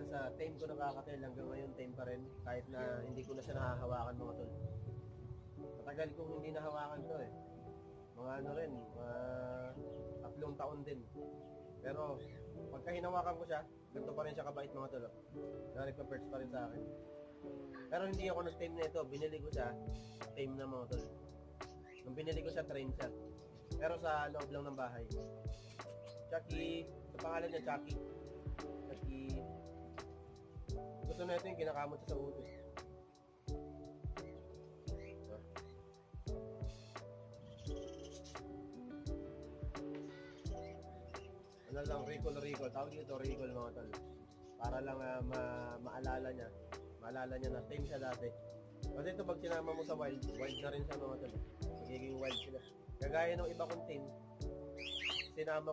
isa sa tame ko nakakatail hanggang ngayon, tame pa rin kahit na hindi ko na siya nahahawakan mga tol. Matagal kong hindi nahawakan to eh. Mga ano rin, mga 3 taon din. Pero pagka hinawakan ko siya, ganito pa rin siya kabait mga tol. Nagpa-perch pa rin sa akin. Pero hindi ako nag-tame na ito, binili ko siya, tame na mga tol. Nung binili ko siya, train siya. Pero sa loob lang ng bahay. Chucky, sa pangalan niya Chucky. Chucky. Gusto na ito yung kinakamot siya sa ulo. Ano lang, recall. Tawag dito recall mga tol. Para lang maalala niya. Maalala niya na tame siya dati. Kasi ito pag sinama mo sa wild na rin siya mga tol. Magiging wild sila. Kagaya ng iba kong team, sinama